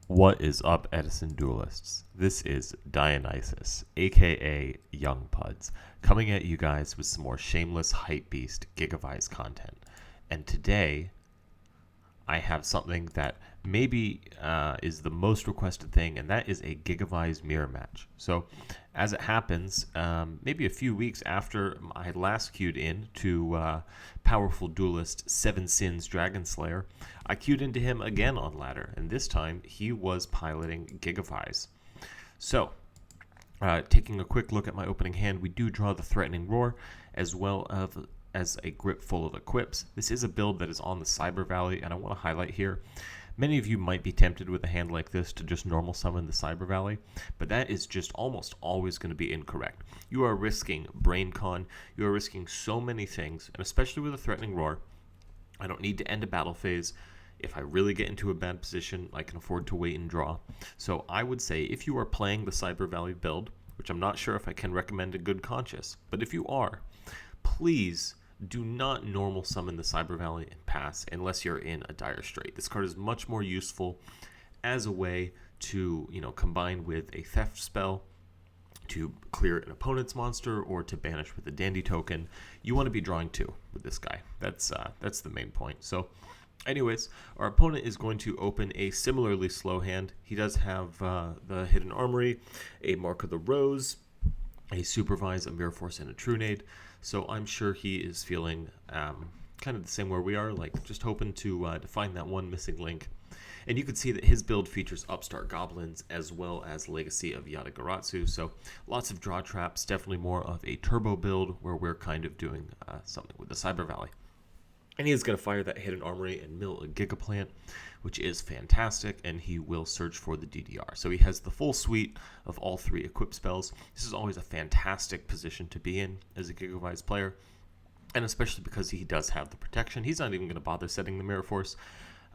What is up, Edison Duelists? This is Dionysus, aka Young Puds, coming at you guys with some more shameless hype beast Gigavise content. And today, I have something that maybe is the most requested thing, and that is a Gigavise mirror match. So, as it happens, maybe a few weeks after I last queued in to powerful duelist Seven Sins Dragon Slayer, I queued into him again on ladder, and this time he was piloting Gigavise. So, taking a quick look at my opening hand, we do draw the Threatening Roar, as well as a grip full of equips. This is a build that is on the Cyber Valley, and I want to highlight here, many of you might be tempted with a hand like this to just normal summon the Cyber Valley, but that is just almost always going to be incorrect. You are risking Brain Con, you are risking so many things, and especially with a Threatening Roar, I don't need to end a battle phase. If I really get into a bad position, I can afford to wait and draw. So I would say if you are playing the Cyber Valley build, which I'm not sure if I can recommend a good conscious, but if you are, please do not normal summon the Cyber Valley and pass unless you're in a dire strait. This card is much more useful as a way to, combine with a theft spell to clear an opponent's monster or to banish with a dandy token. You want to be drawing two with this guy. That's the main point. So anyways, our opponent is going to open a similarly slow hand. He does have the Hidden Armory, a Mark of the Rose, a Supervise, a Mirror Force, and a Trunade. So I'm sure he is feeling kind of the same where we are, like just hoping to find that one missing link. And you can see that his build features Upstart Goblins as well as Legacy of Yatagarasu. So lots of draw traps, definitely more of a turbo build where we're kind of doing something with the Cyber Valley. And he is going to fire that Hidden Armory and mill a Gigaplant, which is fantastic, and he will search for the DDR. So he has the full suite of all three equip spells. This is always a fantastic position to be in as a Gigavise player, and especially because he does have the protection. He's not even going to bother setting the Mirror Force.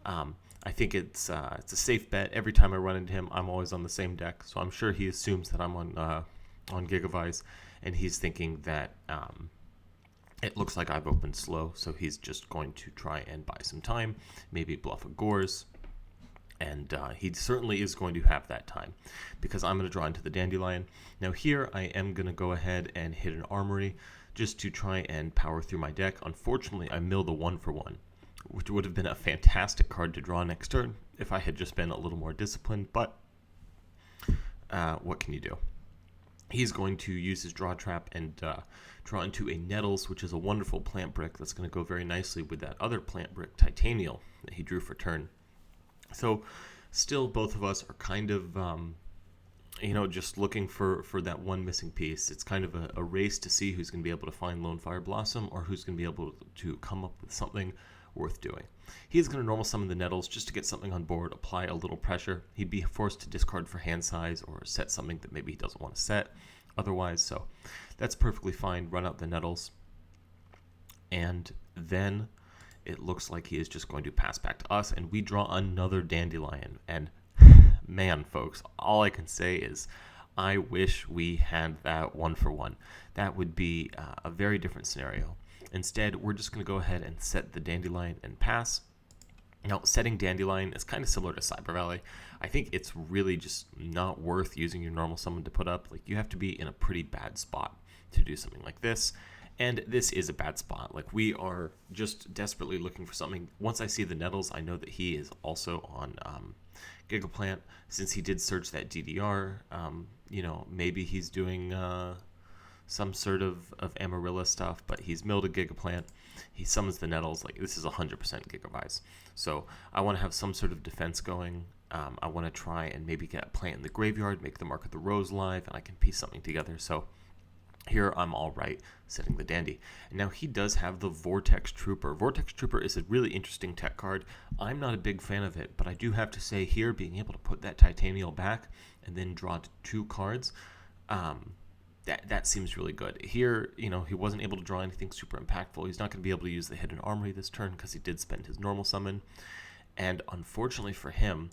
I think it's a safe bet. Every time I run into him, I'm always on the same deck, so I'm sure he assumes that I'm on Gigavise, and he's thinking that it looks like I've opened slow, so he's just going to try and buy some time, maybe bluff a Gores, and he certainly is going to have that time because I'm going to draw into the Dandelion. Now here I am going to go ahead and hit an Armory just to try and power through my deck. Unfortunately, I mill the 1-for-1, which would have been a fantastic card to draw next turn if I had just been a little more disciplined, but what can you do? He's going to use his draw trap and draw into a Nettles, which is a wonderful plant brick that's going to go very nicely with that other plant brick, Titanial, that he drew for turn. So still both of us are kind of, just looking for that one missing piece. It's kind of a race to see who's going to be able to find Lonefire Blossom or who's going to be able to come up with something worth doing. He's going to normal summon the Nettles just to get something on board, apply a little pressure. He'd be forced to discard for hand size or set something that maybe he doesn't want to set otherwise, so that's perfectly fine. Run out the Nettles, and then it looks like he is just going to pass back to us, and we draw another Dandelion. And man, folks, all I can say is I wish we had that 1-for-1. That would be a very different scenario. Instead, we're just going to go ahead and set the Dandelion and pass. Now, setting Dandelion is kind of similar to Cyber Valley. I think it's really just not worth using your normal summon to put up. Like, you have to be in a pretty bad spot to do something like this. And this is a bad spot. Like, we are just desperately looking for something. Once I see the Nettles, I know that he is also on Gigaplant. Since he did search that DDR, maybe he's doing some sort of Amarilla stuff, but he's milled a Gigaplant. He summons the Nettles. Like, this is 100% Gigavise. So I want to have some sort of defense going. I want to try and maybe get a plant in the graveyard, make the Mark of the Rose live, and I can piece something together. So here I'm all right setting the Dandy. And now he does have the Vortex Trooper. Vortex Trooper is a really interesting tech card. I'm not a big fan of it, but I do have to say here, being able to put that Titanial back and then draw two cards, that seems really good. Here, he wasn't able to draw anything super impactful. He's not going to be able to use the Hidden Armory this turn because he did spend his normal summon. And unfortunately for him,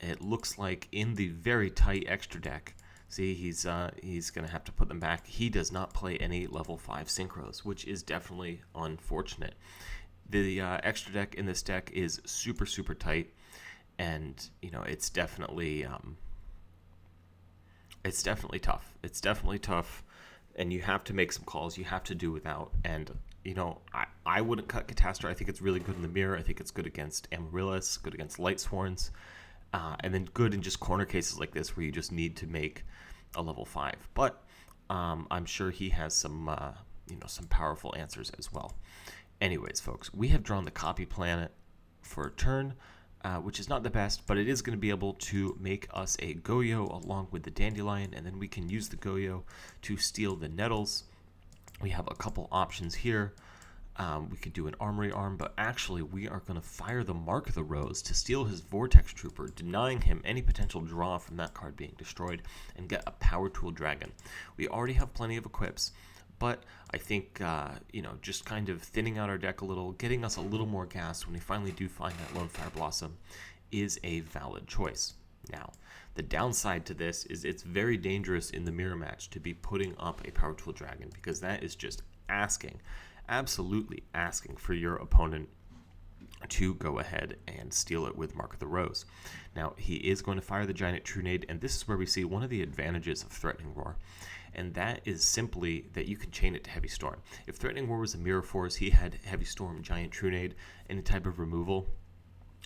it looks like in the very tight extra deck, see, he's going to have to put them back. He does not play any level 5 synchros, which is definitely unfortunate. The extra deck in this deck is super, super tight. And it's definitely tough. It's definitely tough, and you have to make some calls. You have to do without. And I wouldn't cut Catastrophe. I think it's really good in the mirror. I think it's good against Amaryllis, good against Lightsworns, and then good in just corner cases like this where you just need to make a level 5. But I'm sure he has some some powerful answers as well. Anyways, folks, we have drawn the Copy Planet for a turn, which is not the best, but it is going to be able to make us a Goyo along with the Dandelion, and then we can use the Goyo to steal the Nettles. We have a couple options here. We could do an Armory Arm, but actually we are going to fire the Mark of the Rose to steal his Vortex Trooper, denying him any potential draw from that card being destroyed, and get a Power Tool Dragon. We already have plenty of equips, but I think, just kind of thinning out our deck a little, getting us a little more gas when we finally do find that Lonefire Blossom is a valid choice. Now, the downside to this is it's very dangerous in the mirror match to be putting up a Power Tool Dragon, because that is just absolutely asking for your opponent to go ahead and steal it with Mark of the Rose. Now, he is going to fire the Giant Trunade, and this is where we see one of the advantages of Threatening Roar, and that is simply that you can chain it to Heavy Storm. If Threatening Roar was a mirror force, he had Heavy Storm, Giant Trunade, any type of removal,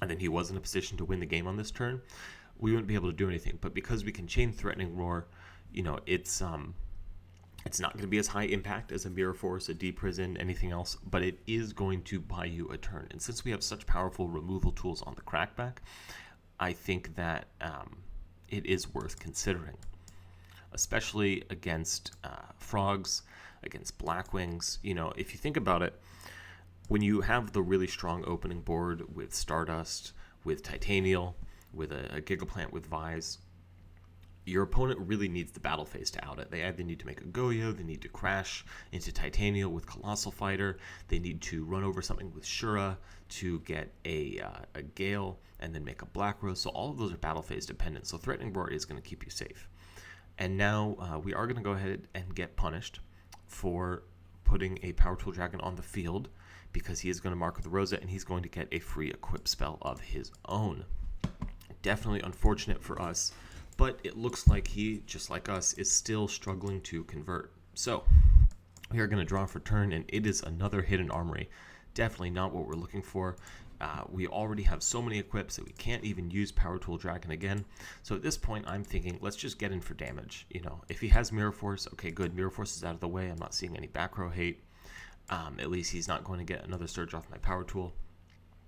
and then he was in a position to win the game on this turn, we wouldn't be able to do anything. But because we can chain Threatening Roar, it's not going to be as high impact as a Mirror Force, a D-Prison, anything else, but it is going to buy you a turn. And since we have such powerful removal tools on the Crackback, I think that it is worth considering, especially against Frogs, against Blackwings. If you think about it, when you have the really strong opening board with Stardust, with Titanial, with a Gigaplant with Vise, your opponent really needs the battle phase to out it. They either need to make a Goyo, they need to crash into Titanial with Colossal Fighter, they need to run over something with Shura to get a Gale, and then make a Black Rose. So all of those are battle phase dependent. So Threatening Roar is going to keep you safe. And now we are going to go ahead and get punished for putting a Power Tool Dragon on the field, because he is going to Mark with the Rosa, and he's going to get a free equip spell of his own. Definitely unfortunate for us, but it looks like he, just like us, is still struggling to convert. So we are going to draw for turn, and it is another Hidden Armory. Definitely not what we're looking for. We already have so many equips that we can't even use Power Tool Dragon again. So at this point, I'm thinking, let's just get in for damage. If he has Mirror Force, okay, good. Mirror Force is out of the way. I'm not seeing any back row hate. At least he's not going to get another Surge off my Power Tool.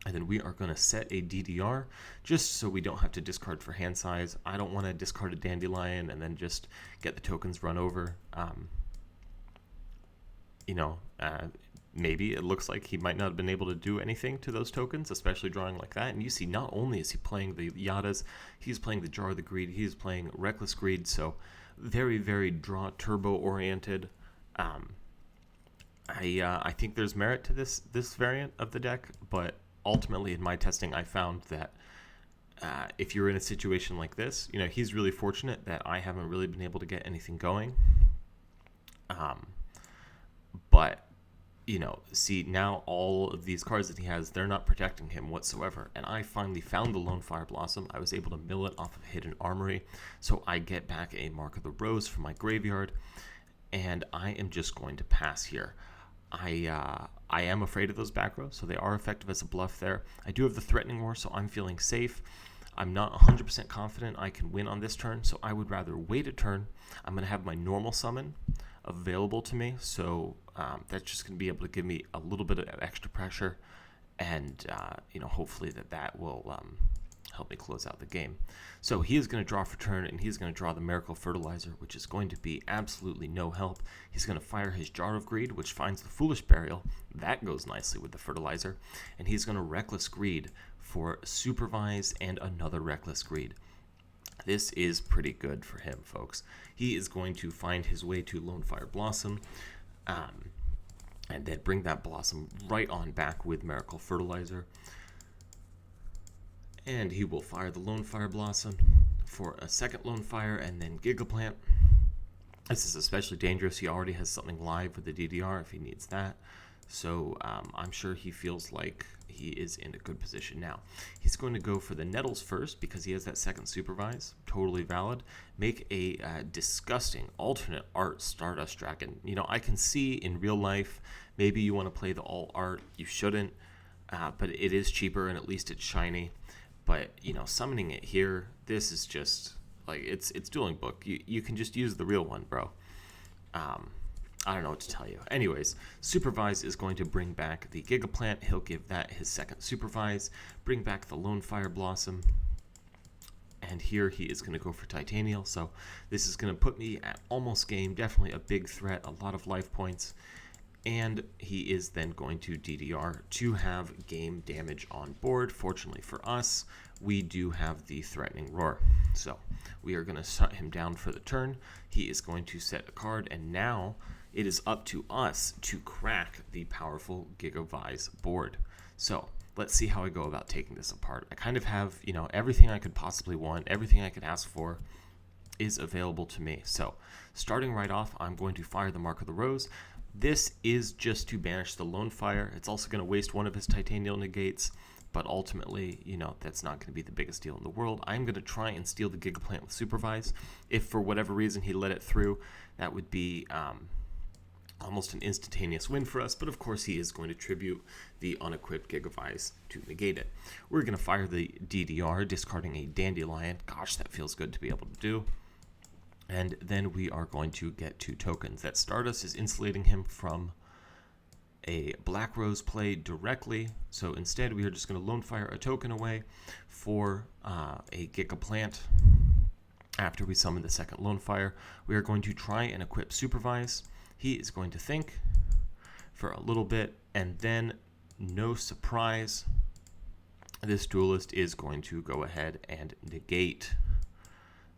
And then we are going to set a DDR just so we don't have to discard for hand size. I don't want to discard a Dandelion and then just get the tokens run over. Maybe it looks like he might not have been able to do anything to those tokens, especially drawing like that. And you see, not only is he playing the Yadas, he's playing the Jar of the Greed, he's playing Reckless Greed, so very, very draw turbo oriented. I think there's merit to this variant of the deck, but ultimately in my testing I found that if you're in a situation like this, he's really fortunate that I haven't really been able to get anything going. But see, now all of these cards that he has, they're not protecting him whatsoever. And I finally found the Lonefire Blossom. I was able to mill it off of Hidden Armory, so I get back a Mark of the Rose from my graveyard, and I am just going to pass here. I am afraid of those back rows, so they are effective as a bluff there. I do have the Threatening Roar, so I'm feeling safe. I'm not 100% confident I can win on this turn, so I would rather wait a turn. I'm going to have my normal summon available to me, so that's just going to be able to give me a little bit of extra pressure, and hopefully that will help me close out the game. So he is going to draw for turn, and he's going to draw the Miracle Fertilizer, which is going to be absolutely no help. He's going to fire his Jar of Greed, which finds the Foolish Burial. That goes nicely with the Fertilizer. And he's going to Reckless Greed for Supervise and another Reckless Greed. This is pretty good for him, folks. He is going to find his way to Lonefire Blossom, and then bring that Blossom right on back with Miracle Fertilizer. And he will fire the Lonefire Blossom for a second Lonefire, and then Gigaplant. This is especially dangerous. He already has something live with the DDR if he needs that. So I'm sure he feels like he is in a good position now. He's going to go for the Nettles first because he has that second supervise. Totally valid. Make a disgusting alternate art Stardust Dragon. You know, I can see in real life, maybe you want to play the all art. You shouldn't, but it is cheaper and at least it's shiny. But, you know, summoning it here, this is just, like, it's Dueling Book. You can just use the real one, bro. I don't know what to tell you. Anyways, Supervise is going to bring back the Gigaplant. He'll give that his second Supervise. Bring back the Lonefire Blossom. And here he is going to go for Titanial. So this is going to put me at almost game. Definitely a big threat. A lot of life points. And he is then going to DDR to have game damage on board. Fortunately for us, we do have the Threatening Roar. So we are going to shut him down for the turn. He is going to set a card, and now it is up to us to crack the powerful Gigavise board. So let's see how I go about taking this apart. I kind of have, you know, everything I could possibly want, everything I could ask for is available to me. So starting right off, I'm going to fire the Mark of the Rose. This is just to banish the Lonefire. It's also going to waste one of his Titanial negates, but ultimately, you know, that's not going to be the biggest deal in the world. I'm going to try and steal the Gigaplant with Supervise. If for whatever reason he let it through, that would be almost an instantaneous win for us, but of course he is going to tribute the unequipped Gigavise to negate it. We're going to fire the DDR, discarding a Dandelion. Gosh, that feels good to be able to do. And then we are going to get 2 tokens. That Stardust is insulating him from a Black Rose play directly. So instead, we are just going to Lonefire a token away for a Gigaplant. After we summon the second Lonefire, we are going to try and equip Supervise. He is going to think for a little bit, and then, no surprise, this Duelist is going to go ahead and negate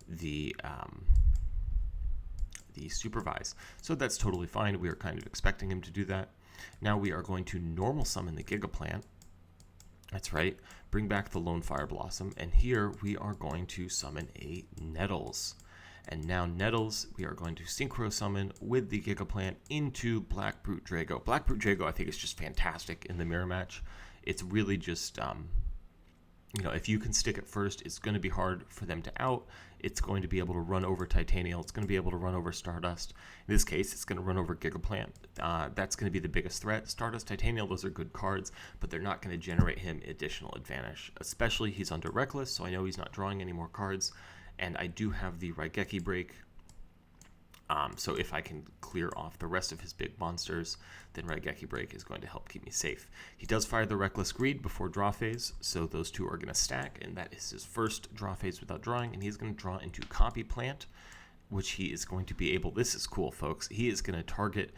the Supervise. So that's totally fine. We are kind of expecting him to do that. Now we are going to normal summon the Gigaplant. That's right. Bring back the Lonefire Blossom. And here we are going to summon a Nettles. And now Nettles, we are going to Synchro Summon with the Gigaplant into Black Brute Drago. Black Brute Drago, I think, is just fantastic in the mirror match. It's really just, you know, if you can stick it first, it's going to be hard for them to out. It's going to be able to run over Titanial. It's going to be able to run over Stardust. In this case, it's going to run over Gigaplant. That's going to be the biggest threat. Stardust, Titanial, those are good cards, but they're not going to generate him additional advantage. Especially he's under Reckless, so I know he's not drawing any more cards. And I do have the Raigeki break, so if I can clear off the rest of his big monsters, then Raigeki break is going to help keep me safe. He does fire the Reckless Greed before draw phase, so those two are going to stack, and that is his first draw phase without drawing, and he's going to draw into Copy Plant, which he is going to be able, this is cool, folks, he is going to target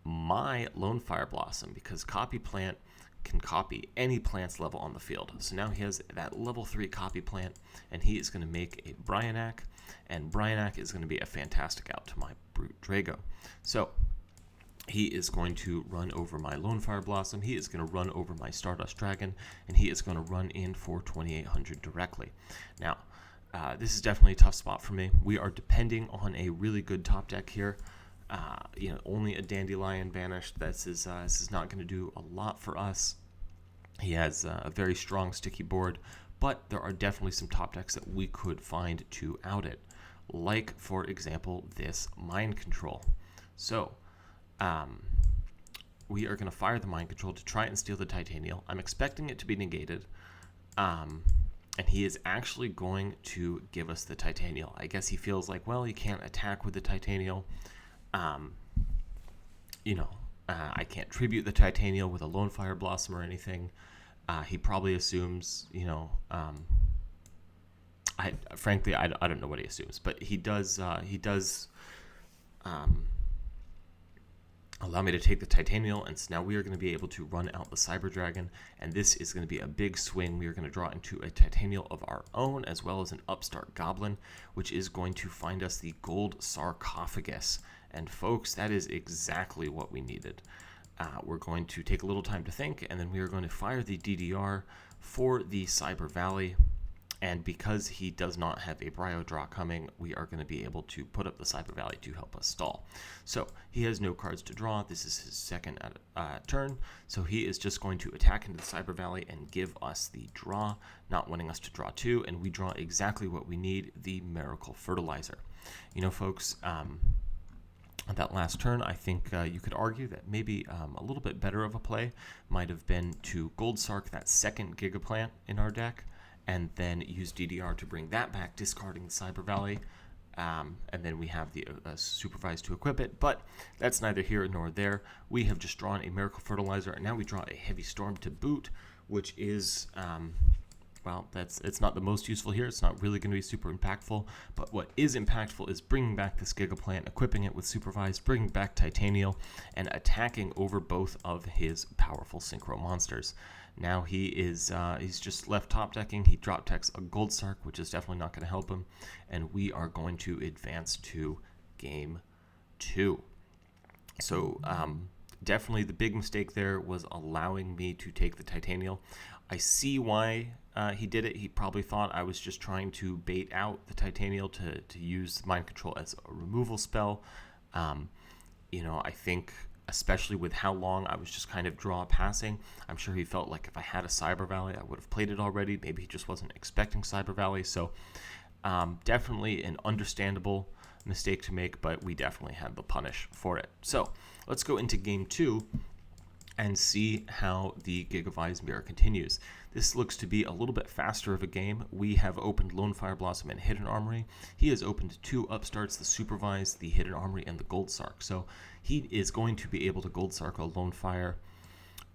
my Lonefire Blossom, because Copy Plant can copy any plant's level on the field. So now he has that level 3 Copy Plant, and he is going to make a Bryonac, and Bryonac is going to be a fantastic out to my Brute Drago. So he is going to run over my Lonefire Blossom, he is going to run over my Stardust Dragon, and he is going to run in for 2800 directly. Now, this is definitely a tough spot for me. We are depending on a really good top deck here. You know, only a Dandelion banished. This is not going to do a lot for us. He has a very strong sticky board, but there are definitely some top decks that we could find to out it, like for example this Mind Control. So we are going to fire the Mind Control to try and steal the Titanial. I'm expecting it to be negated, and he is actually going to give us the Titanial. I guess he feels like, well, you can't attack with the Titanial. You know, I can't tribute the Titanial with a Lonefire Blossom or anything. He probably assumes, you know, frankly, I don't know what he assumes, but he does allow me to take the Titanial, and so now we are going to be able to run out the Cyber Dragon, and this is going to be a big swing. We are going to draw into a Titanial of our own, as well as an Upstart Goblin, which is going to find us the Gold Sarcophagus. And folks, that is exactly what we needed. We're going to take a little time to think, and then we are going to fire the DDR for the Cyber Valley, And because he does not have a Brio draw coming, we are going to be able to put up the Cyber Valley to help us stall. So he has no cards to draw. This is his second turn. So he is just going to attack into the Cyber Valley and give us the draw, not wanting us to draw 2. And we draw exactly what we need, the Miracle Fertilizer. You know, folks, on that last turn, I think you could argue that maybe a little bit better of a play might have been to Gold Sark that second Gigaplant in our deck, and then use DDR to bring that back, discarding the Cyber Valley, and then we have the Supervise to equip it, but that's neither here nor there. We have just drawn a Miracle Fertilizer, and now we draw a Heavy Storm to boot, which is, well, it's not the most useful here. It's not really going to be super impactful, but what is impactful is bringing back this Gigaplant, equipping it with Supervise, bringing back Titanial, and attacking over both of his powerful Synchro monsters. Now he is he's just left top decking. He drop decks a Gold Sark, which is definitely not going to help him, and we are going to advance to game 2. So definitely the big mistake there was allowing me to take the Titanial. I see why he did it. He probably thought I was just trying to bait out the Titanial to use Mind Control as a removal spell. You know, I think, especially with how long I was just kind of draw passing, I'm sure he felt like if I had a Cyber Valley, I would have played it already. Maybe he just wasn't expecting Cyber Valley. So definitely an understandable mistake to make, but we definitely had the punish for it. So let's go into game 2 and see how the Gigavise mirror continues. This looks to be a little bit faster of a game. We have opened Lonefire Blossom and Hidden Armory. He has opened 2 upstarts, the Supervise, the Hidden Armory, and the Gold Sark. So he is going to be able to Gold Sark a Lonefire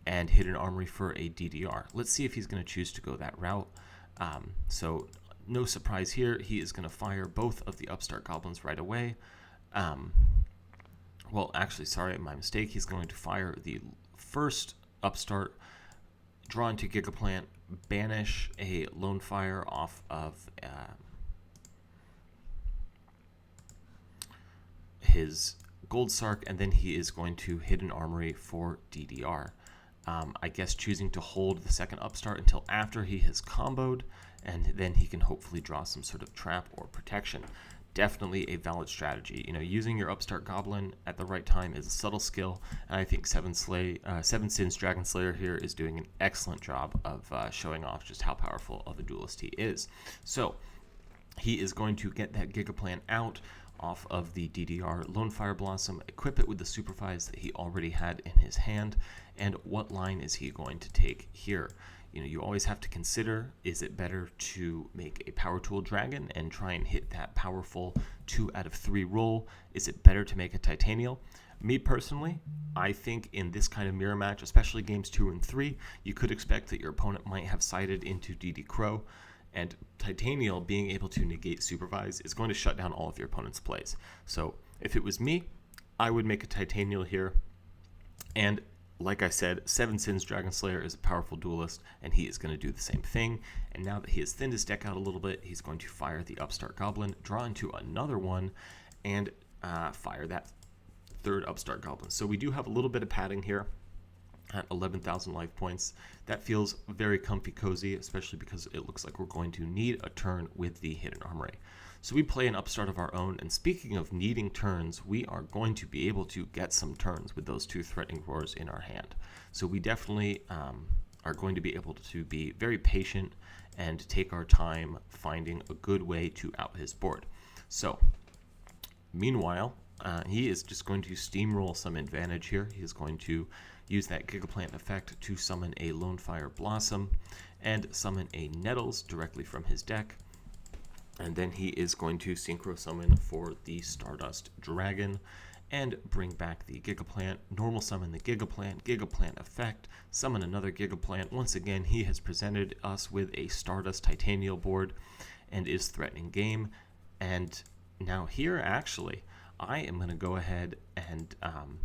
and Hidden Armory for a DDR. Let's see if he's going to choose to go that route. So no surprise here. He is going to fire both of the upstart goblins right away. Well, actually, sorry, my mistake. He's going to fire the first upstart, draw into Gigaplant, banish a Lonefire off of his Gold Sark, and then he is going to Hidden Armory for DDR. I guess choosing to hold the second upstart until after he has comboed, and then he can hopefully draw some sort of trap or protection. Definitely a valid strategy. You know, using your upstart goblin at the right time is a subtle skill, and I think Seven Sins Dragon Slayer here is doing an excellent job of showing off just how powerful of a duelist he is. So he is going to get that Gigaplant out off of the DDR Lonefire Blossom, equip it with the Supervise that he already had in his hand, and what line is he going to take here? You know, you always have to consider, is it better to make a Power Tool Dragon and try and hit that powerful 2 out of 3 roll? Is it better to make a Titanial? Me personally, I think in this kind of mirror match, especially games 2 and 3, you could expect that your opponent might have sided into DD Crow, and Titanial being able to negate Supervise is going to shut down all of your opponent's plays. So if it was me, I would make a Titanial here, and like I said, Seven Sins Dragon Slayer is a powerful duelist, and he is going to do the same thing. And now that he has thinned his deck out a little bit, he's going to fire the Upstart Goblin, draw into another one, and fire that third Upstart Goblin. So we do have a little bit of padding here at 11,000 life points. That feels very comfy cozy, especially because it looks like we're going to need a turn with the Hidden Armory. So we play an upstart of our own, and speaking of needing turns, we are going to be able to get some turns with those 2 Threatening Roars in our hand. So we definitely are going to be able to be very patient and take our time finding a good way to out his board. So meanwhile, he is just going to steamroll some advantage here. He is going to use that Gigaplant effect to summon a Lonefire Blossom and summon a Nettles directly from his deck. And then he is going to Synchro Summon for the Stardust Dragon and bring back the Gigaplant, normal summon the Gigaplant effect, summon another Gigaplant. Once again, he has presented us with a Stardust Titanial board and is threatening game. And now here, actually, I am going to go ahead and,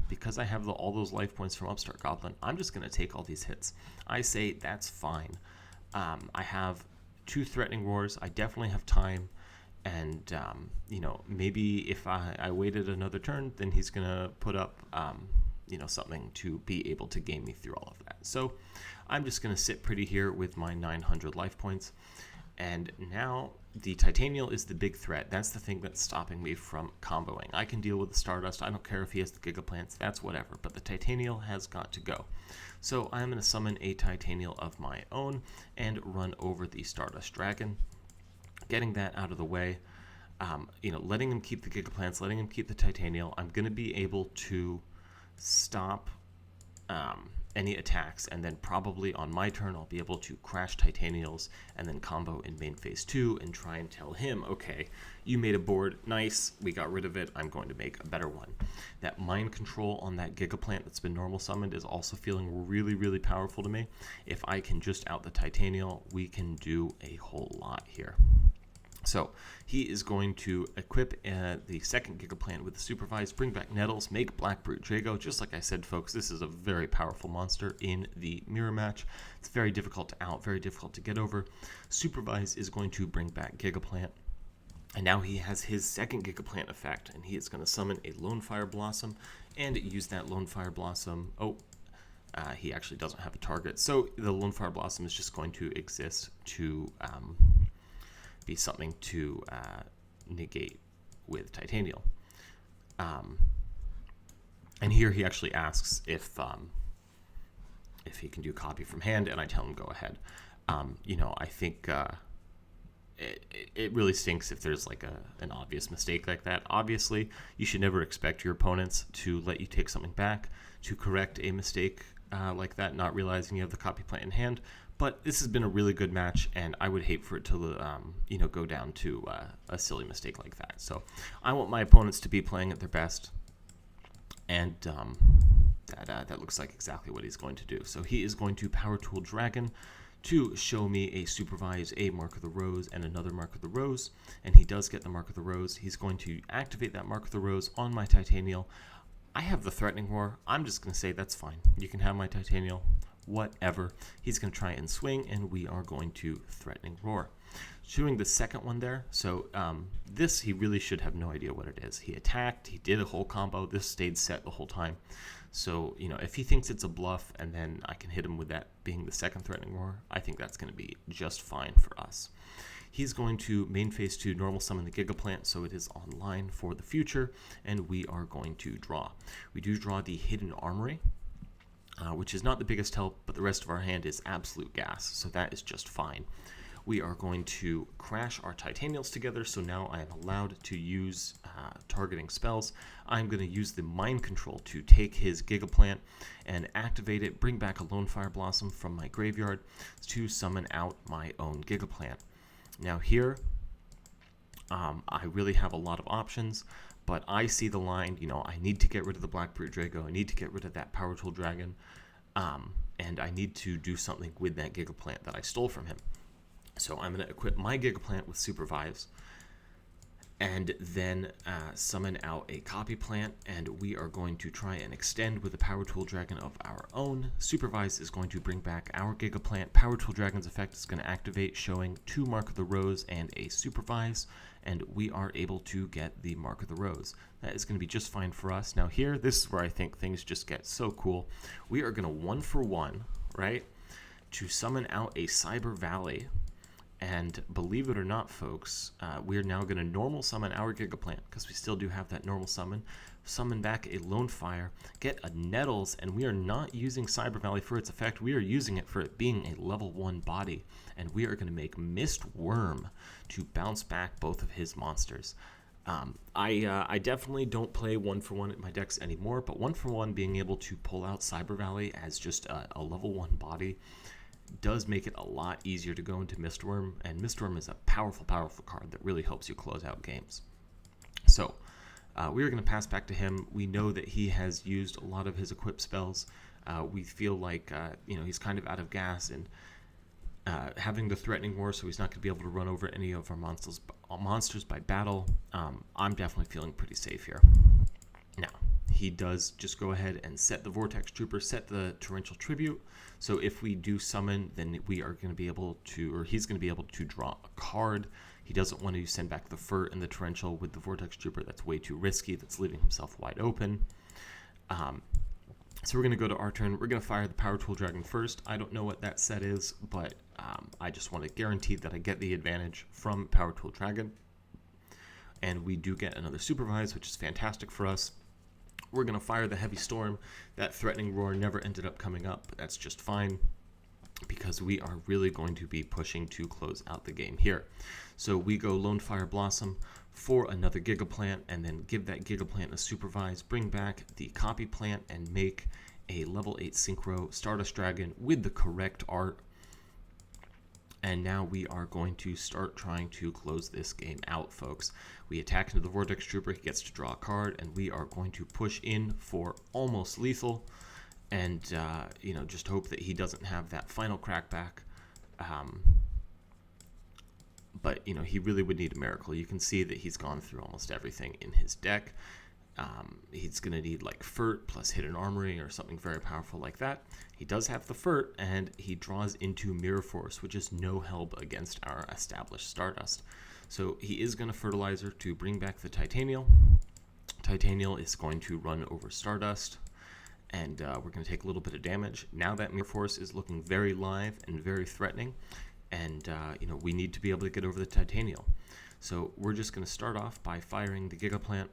because I have all those life points from Upstart Goblin, I'm just going to take all these hits. I say that's fine. I have 2 Threatening Roars. I definitely have time, and you know, maybe if I waited another turn, then he's gonna put up you know, something to be able to game me through all of that. So I'm just gonna sit pretty here with my 900 life points. And now the Titanial is the big threat. That's the thing that's stopping me from comboing. I can deal with the Stardust. I don't care if he has the Gigaplants. That's whatever. But the Titanial has got to go. So I'm going to summon a Titanial of my own and run over the Stardust Dragon. Getting that out of the way, letting him keep the Gigaplants, letting him keep the Titanial. I'm going to be able to stop any attacks, and then probably on my turn I'll be able to crash Titanials and then combo in main phase 2 and try and tell him, okay, you made a board, nice, we got rid of it, I'm going to make a better one. That mind control on that Gigaplant that's been normal summoned is also feeling really, really powerful to me. If I can just out the Titanial, we can do a whole lot here. So he is going to equip the second Gigaplant with the Supervise, bring back Nettles, make Black Brute Drago. Just like I said, folks, this is a very powerful monster in the mirror match. It's very difficult to out, very difficult to get over. Supervise is going to bring back Gigaplant. And now he has his second Gigaplant effect, and he is going to summon a Lonefire Blossom and use that Lonefire Blossom. He actually doesn't have a target. So the Lonefire Blossom is just going to exist to be something to negate with Titanial. And here he actually asks if he can do copy from hand, and I tell him go ahead. I think it really stinks if there's like an obvious mistake like that. Obviously, you should never expect your opponents to let you take something back to correct a mistake like that, not realizing you have the copy plant in hand. But this has been a really good match, and I would hate for it to, go down to a silly mistake like that. So I want my opponents to be playing at their best, and that looks like exactly what he's going to do. So he is going to Power Tool Dragon to show me a Supervise, a Mark of the Rose, and another Mark of the Rose, and he does get the Mark of the Rose. He's going to activate that Mark of the Rose on my Titanial. I have the Threatening Roar. I'm just going to say that's fine. You can have my Titanial. Whatever. He's going to try and swing, and we are going to Threatening Roar. Doing the second one there, so this he really should have no idea what it is. He attacked, he did a whole combo, this stayed set the whole time. So, if he thinks it's a bluff and then I can hit him with that being the second Threatening Roar, I think that's going to be just fine for us. He's going to main phase 2 normal summon the Gigaplant so it is online for the future, and we are going to draw. We do draw the Hidden Armory, which is not the biggest help, but the rest of our hand is absolute gas, so that is just fine. We are going to crash our Titanials together, so now I am allowed to use targeting spells. I'm going to use the Mind Control to take his Gigaplant and activate it, bring back a Lonefire Blossom from my graveyard to summon out my own Gigaplant. Now here, I really have a lot of options, but I see the line, I need to get rid of the Black Brute Drago, I need to get rid of that Power Tool Dragon, and I need to do something with that Gigaplant that I stole from him. So I'm going to equip my Gigaplant with Supervise, and then summon out a Copy Plant, and we are going to try and extend with a Power Tool Dragon of our own. Supervise is going to bring back our Gigaplant. Power Tool Dragon's effect is going to activate, showing 2 Mark of the Rose and a Supervise, and we are able to get the Mark of the Rose. That is going to be just fine for us. Now here, this is where I think things just get so cool. We are going to 1-for-1, right, to summon out a Cyber Valley. And believe it or not, folks, we are now going to normal summon our Gigaplant, because we still do have that normal summon back a Lonefire, get a Nettles, and we are not using Cyber Valley for its effect. We are using it for it being a level 1 body, and we are going to make Mist Worm to bounce back both of his monsters. I definitely don't play 1-for-1 in my decks anymore, but 1-for-1 being able to pull out Cyber Valley as just a level 1 body does make it a lot easier to go into Mistworm, and Mistworm is a powerful, powerful card that really helps you close out games. So we are going to pass back to him. We know that he has used a lot of his equip spells. We feel like he's kind of out of gas, and having the Threatening Roar, so he's not going to be able to run over any of our monsters by battle. I'm definitely feeling pretty safe here. Now, he does just go ahead and set the Vortex Trooper, set the Torrential Tribute. So if we do summon, then we are going to be able to, or he's going to be able to draw a card. He doesn't want to send back the Fur and the Torrential with the Vortex Trooper. That's way too risky. That's leaving himself wide open. So we're going to go to our turn. We're going to fire the Power Tool Dragon first. I don't know what that set is, but I just want to guarantee that I get the advantage from Power Tool Dragon. And we do get another Supervise, which is fantastic for us. We're going to fire the Heavy Storm. That Threatening Roar never ended up coming up, but that's just fine because we are really going to be pushing to close out the game here. So we go Lonefire Blossom for another Gigaplant, and then give that Gigaplant a Supervise, bring back the Copy Plant, and make a level 8 Synchro Stardust Dragon with the correct art. And now we are going to start trying to close this game out, folks. We attack into the Vortex Trooper, he gets to draw a card, and we are going to push in for almost lethal, and just hope that he doesn't have that final crackback. But he really would need a miracle. You can see that he's gone through almost everything in his deck. He's going to need like Furt plus Hidden Armory or something very powerful like that. He does have the Furt, and he draws into Mirror Force, which is no help against our established Stardust. So he is going to Fertilizer to bring back the Titanial. Titanial is going to run over Stardust, and we're going to take a little bit of damage. Now that Mirror Force is looking very live and very threatening, and we need to be able to get over the Titanial. So we're just going to start off by firing the Gigaplant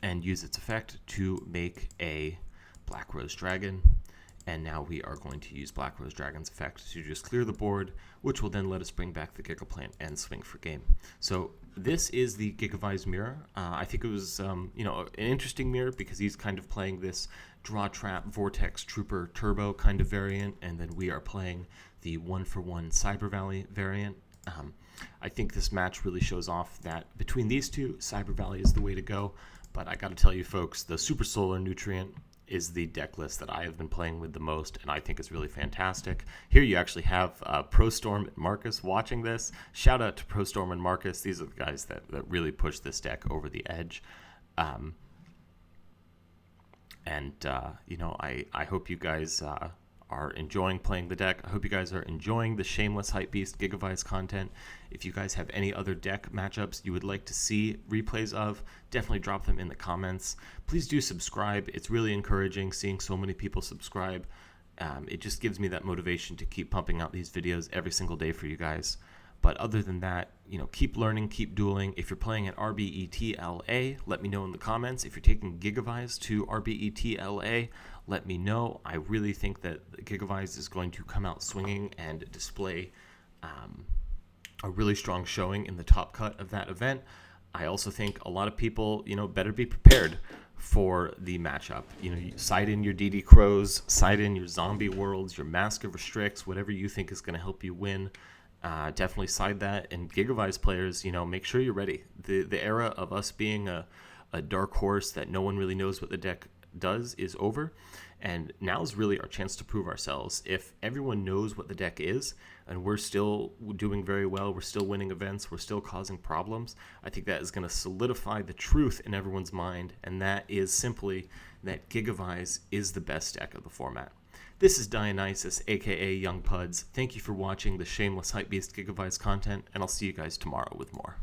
and use its effect to make a Black Rose Dragon. And now we are going to use Black Rose Dragon's effect to just clear the board, which will then let us bring back the Gigaplant and swing for game. So this is the Gigavise mirror. I think it was an interesting mirror because he's kind of playing this Draw Trap Vortex Trooper Turbo kind of variant, and then we are playing the 1-for-1 Cyber Valley variant. I think this match really shows off that between these two, Cyber Valley is the way to go. But I got to tell you, folks, the Super Solar Nutrient is the deck list that I have been playing with the most, and I think it's really fantastic. Here you actually have ProStorm and Marcus watching this. Shout out to ProStorm and Marcus. These are the guys that really push this deck over the edge. I hope you guys are enjoying playing the deck. I hope you guys are enjoying the Shameless Hypebeast Gigavise content. If you guys have any other deck matchups you would like to see replays of, definitely drop them in the comments. Please do subscribe. It's really encouraging seeing so many people subscribe. It just gives me that motivation to keep pumping out these videos every single day for you guys. But other than that, keep learning, keep dueling. If you're playing at RBETLA, let me know in the comments. If you're taking Gigavise to RBETLA, let me know. I really think that Gigavise is going to come out swinging and display a really strong showing in the top cut of that event. I also think a lot of people, better be prepared for the matchup. Side in your DD Crows, side in your Zombie Worlds, your Mask of Restricts, whatever you think is going to help you win. Definitely side that. And Gigavise players, make sure you're ready. The era of us being a dark horse that no one really knows what the deck does is over, and now is really our chance to prove ourselves. If everyone knows what the deck is and we're still doing very well, we're still winning events, we're still causing problems, I think that is going to solidify the truth in everyone's mind, and that is simply that Gigavise is the best deck of the format. This is Dionysus, aka Young Puds. Thank you for watching the Shameless Hypebeast Gigavise content, and I'll see you guys tomorrow with more.